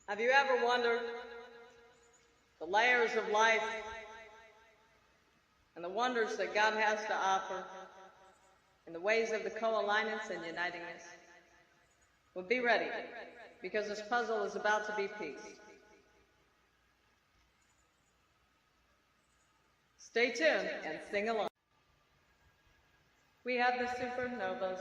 Have you ever wondered the layers of life and the wonders that God has to offer in the ways of the co-alignance and unitingness? Well, be ready, because this puzzle is about to be pieced. Stay tuned and sing along. We have the supernovas,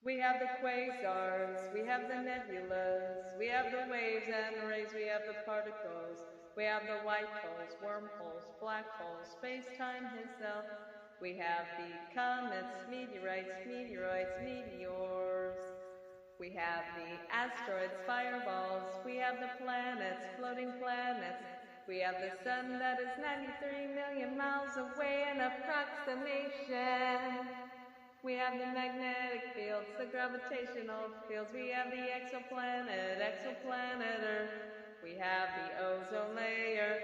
we have the quasars, we have the nebulas, we have the waves and rays, we have the particles, we have the white holes, wormholes, black holes, space-time itself. We have the comets, meteorites, meteoroids, meteors. We have the asteroids, fireballs. We have the planets, floating planets. We have the sun that is 93 million miles away in approximation. We have the magnetic fields, the gravitational fields. We have the exoplanet, exoplanet Earth. We have the ozone layer,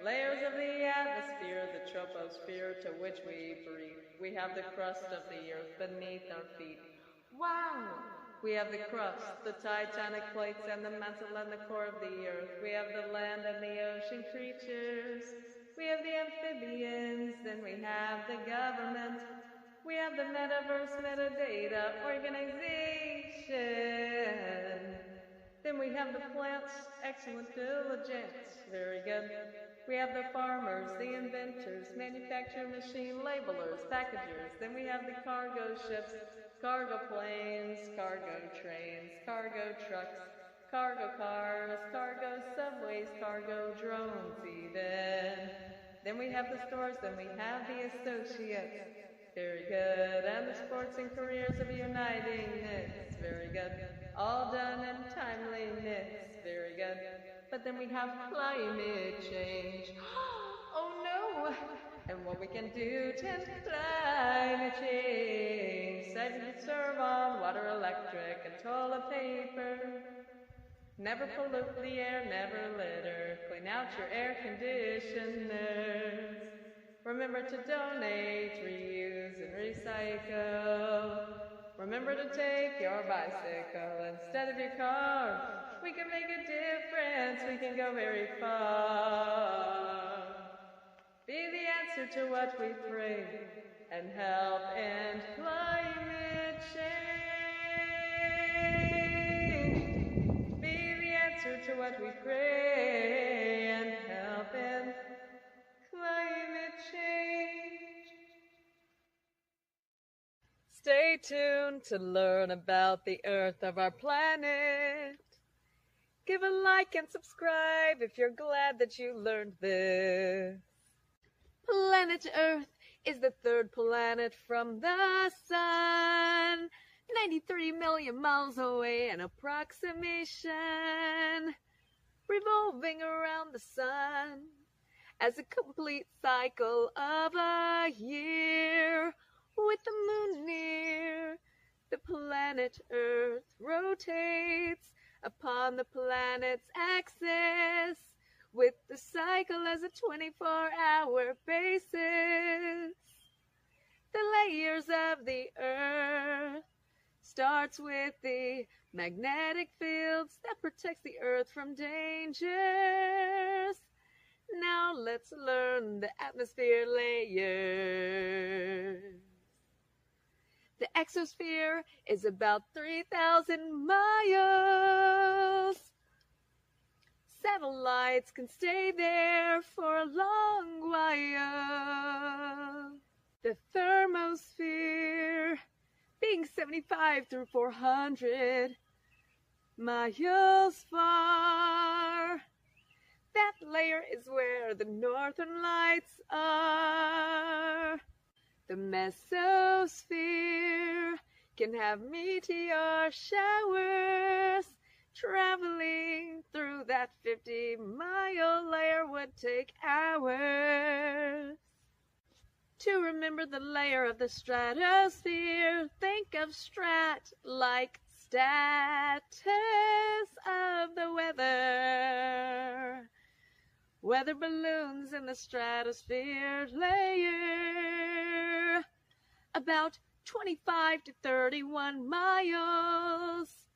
layers of the atmosphere, the troposphere to which we breathe. We have the crust of the earth beneath our feet. Wow! We have the crust, the titanic plates, and the mantle and the core of the earth. We have the land and the ocean creatures. We have the amphibians, then we have the government. We have the metaverse metadata organization. Then we have the plants, excellent diligence, very good. We have the farmers, the inventors, manufacturer machine labelers, packagers. Then we have the cargo ships, cargo planes, cargo trains, cargo trucks, cargo cars, cargo subways, cargo drones even. Then we have the stores, then we have the associates. Very good. And the sports and careers of unitingness. Very good. All done in timeliness. Very good. But then we have climate change. Oh no! And what we can do to end climate change. Serve on water, electric, and toilet paper. Never pollute the air, never litter. Clean out your air conditioners. Remember to donate, reuse, and recycle. Remember to take your bicycle instead of your car. We can make a difference, we can go very far. Be the answer to what we pray and help end climate change. Be the answer to what we pray and help end climate change. Stay tuned to learn about the Earth of our planet. Give a like and subscribe if you're glad that you learned this. Planet Earth is the third planet from the Sun, 93 million miles away in approximation, revolving around the Sun as a complete cycle of a year. With the moon near, the planet Earth rotates upon the planet's axis, with the cycle as a 24-hour basis. The layers of the Earth starts with the magnetic fields that protects the Earth from dangers. Now let's learn the atmosphere layers. The exosphere is about 3,000 miles. Satellites can stay there for a long while. The thermosphere being 75 through 400 miles far. That layer is where the northern lights are. The mesosphere can have meteor showers. Traveling through that 50-mile layer would take hours. To remember the layer of the stratosphere, think of strat like status of the weather. Weather balloons in the stratosphere layer, about 25 to 31 miles.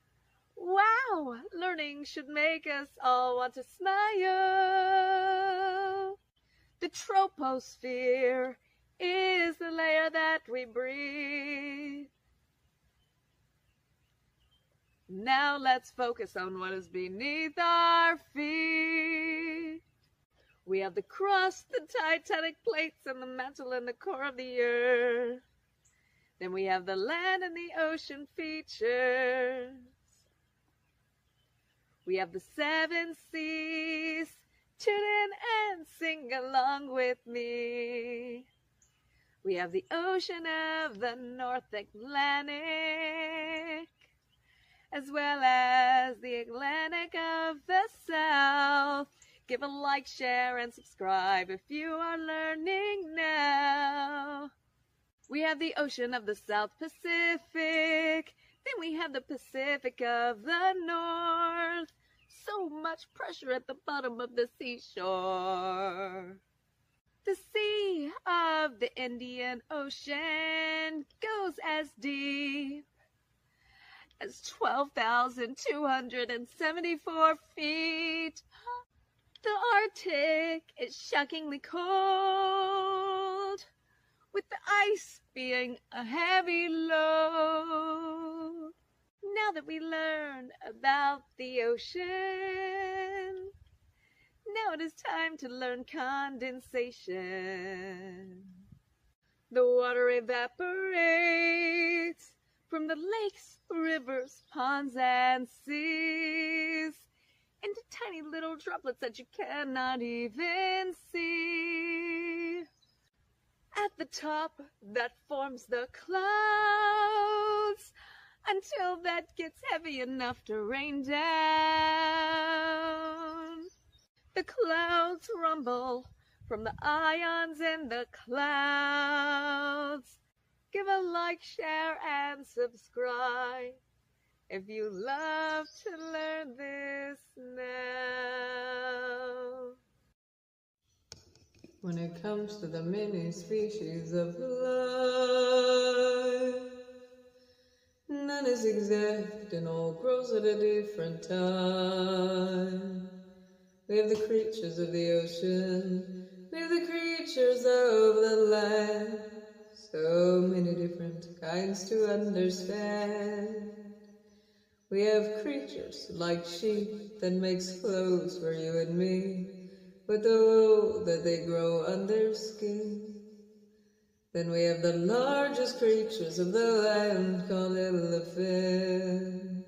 Wow! Learning should make us all want to smile. The troposphere is the layer that we breathe. Now let's focus on what is beneath our feet. We have the crust, the titanic plates, and the mantle and the core of the earth. Then we have the land and the ocean features. We have the 7 seas. Tune in and sing along with me. We have the ocean of the North Atlantic, as well as the Atlantic of the South. Give a like, share, and subscribe if you are learning now. We have the ocean of the South Pacific. Then we have the Pacific of the North. So much pressure at the bottom of the seashore. The Sea of the Indian Ocean goes as deep as 12,274 feet. The Arctic is shockingly cold, with the ice being a heavy load. Now that we learned about the ocean, now it is time to learn condensation. The water evaporates from the lakes, rivers, ponds, and seas into tiny little droplets that you cannot even see. At the top, that forms the clouds, until that gets heavy enough to rain down. The clouds rumble from the ions in the clouds. Give a like, share, and subscribe if you love to learn this now. When it comes to the many species of life, none is exact and all grows at a different time. We have the creatures of the ocean, we have the creatures of the land, so many different kinds to understand. We have creatures like sheep that makes clothes for you and me, with the wool that they grow on their skin. Then we have the largest creatures of the land called elephants.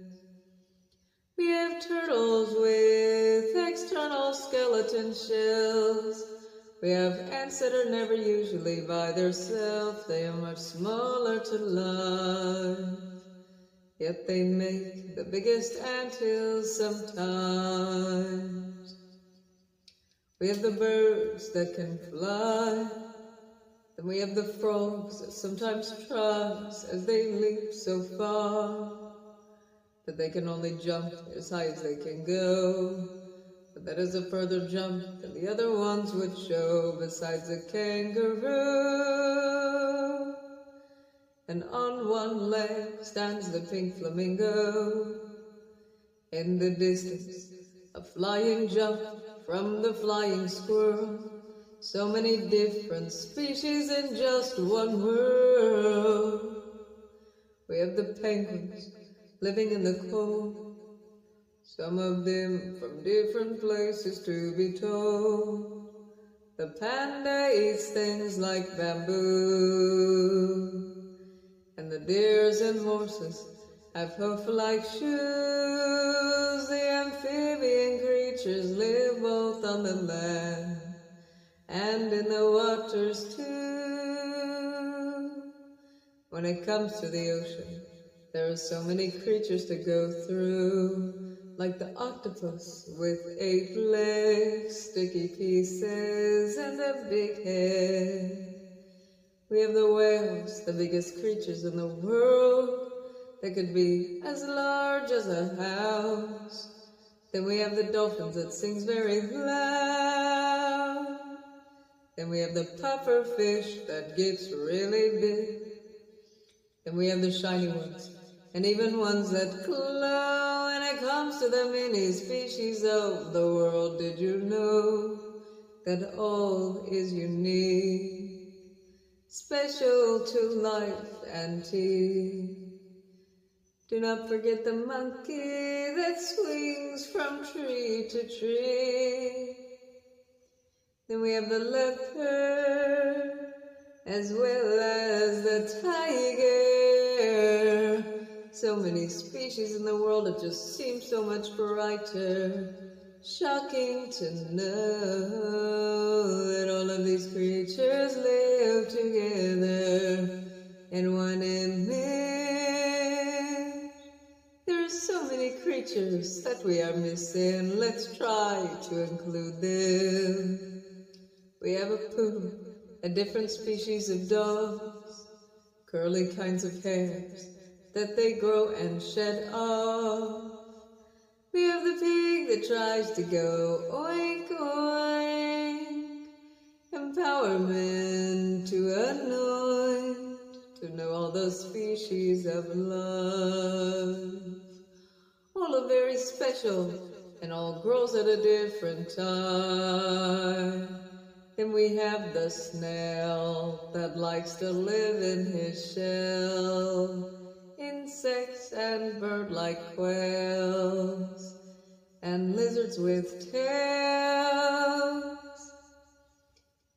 We have turtles with external skeleton shells. We have ants that are never usually by themselves. They are much smaller to life, yet they make the biggest anthills sometimes. We have the birds that can fly. Then we have the frogs that sometimes try as they leap so far, but they can only jump as high as they can go. But that is a further jump than the other ones would show, besides a kangaroo. And on one leg stands the pink flamingo. In the distance, a flying jump from the flying squirrel. So many different species in just one world. We have the penguins living in the cold, some of them from different places to be told. The panda eats things like bamboo, and the deers and horses have hoof-like shoes. The amphibian creatures live both on the land and in the waters too. When it comes to the ocean, there are so many creatures to go through, like the octopus with 8 legs, sticky pieces, and a big head. We have the whales, the biggest creatures in the world. They could be as large as a house. Then we have the dolphins that sings very loud. Then we have the puffer fish that gets really big. Then we have the shiny ones, and even ones that glow when it comes to the many species of the world, did you know that all is unique, special to life and tea? Do not forget the monkey that swings from tree to tree. Then we have the leopard, as well as the tiger. So many species in the world, it just seems so much brighter. Shocking to know that all of these creatures live together in one image. There are so many creatures that we are missing. Let's try to include them. We have a poodle, a different species of dogs, curly kinds of hairs that they grow and shed off. We have the pig that tries to go oink oink, empowerment to anoint, to know all those species of love. All are very special and all grows at a different time. Then we have the snail that likes to live in his shell, insects and bird-like quails, and lizards with tails.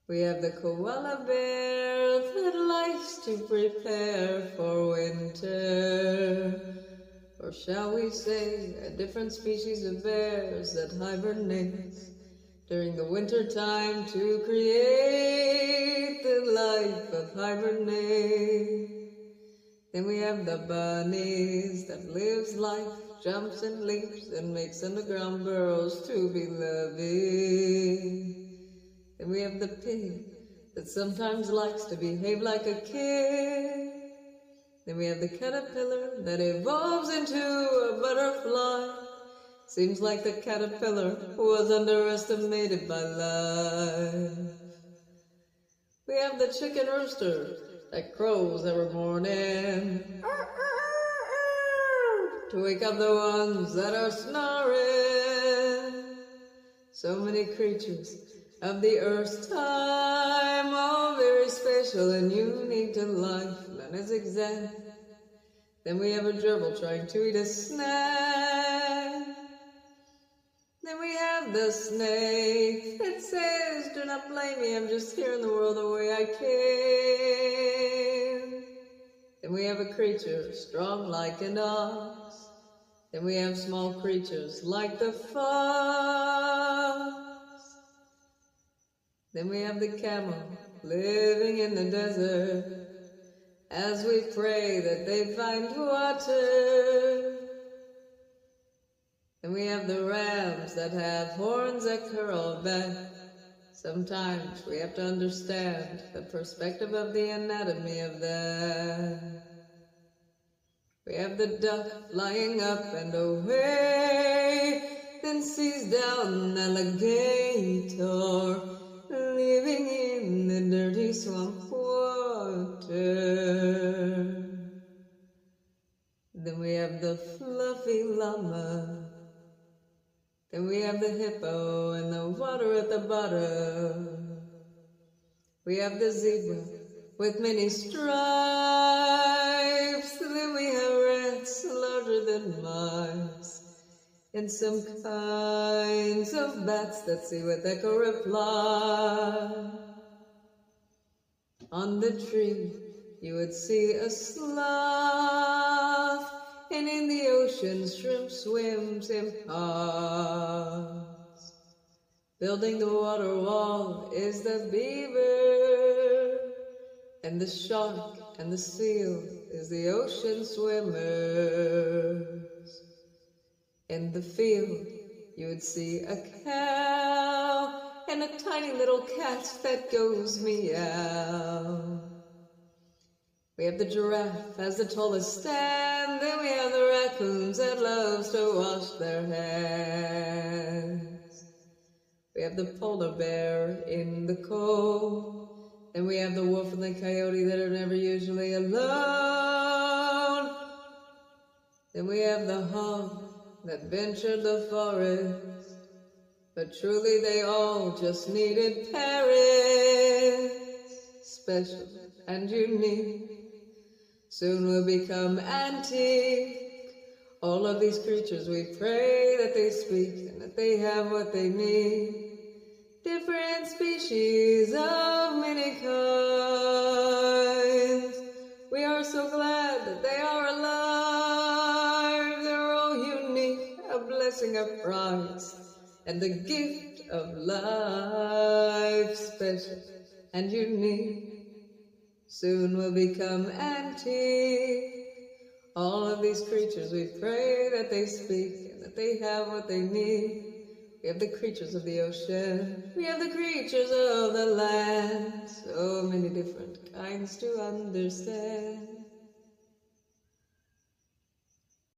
We have the koala bear that likes to prepare for winter, or shall we say a different species of bears that hibernates during the winter time to create the life of hibernate. Then we have the bunnies that lives life, jumps and leaps and makes underground burrows to be loving. Then we have the pig that sometimes likes to behave like a kid. Then we have the caterpillar that evolves into a butterfly. Seems like the caterpillar was underestimated by life. We have the chicken rooster that crows every morning to wake up the ones that are snoring. So many creatures of the earth's time, all very special and unique to life, none is exempt. Then we have a gerbil trying to eat a snack. Then we have the snake that says, do not blame me, I'm just here in the world the way I came. Then we have a creature strong like an ox. Then we have small creatures like the fox. Then we have the camel living in the desert as we pray that they find water. Then we have the rams that have horns that curl back. Sometimes we have to understand the perspective of the anatomy of that. We have the duck flying up and away, then sees down an alligator living in the dirty swamp water. Then we have the fluffy llama. Then we have the hippo and the water at the bottom. We have the zebra with many stripes. Then we have rats larger than mice, and some kinds of bats that see with echo reply. On the tree you would see a sloth, and in the ocean shrimp swims in ponds. Building the water wall is the beaver, and the shark and the seal is the ocean swimmers. In the field you would see a cow and a tiny little cat that goes meow. We have the giraffe as the tallest stand, then we have the raccoons that loves to wash their hands. We have the polar bear in the cold, and we have the wolf and the coyote that are never usually alone. Then we have the hog that ventured the forest, but truly they all just needed parents, special and unique. Soon will become antique. All of these creatures, we pray that they speak and that they have what they need. Different species of many kinds. We are so glad that they are alive. They're all unique, a blessing of Christ, and the gift of life, special and unique. Soon will become antique. All of these creatures, we pray that they speak and that they have what they need. We have the creatures of the ocean. We have the creatures of the land. So many different kinds to understand.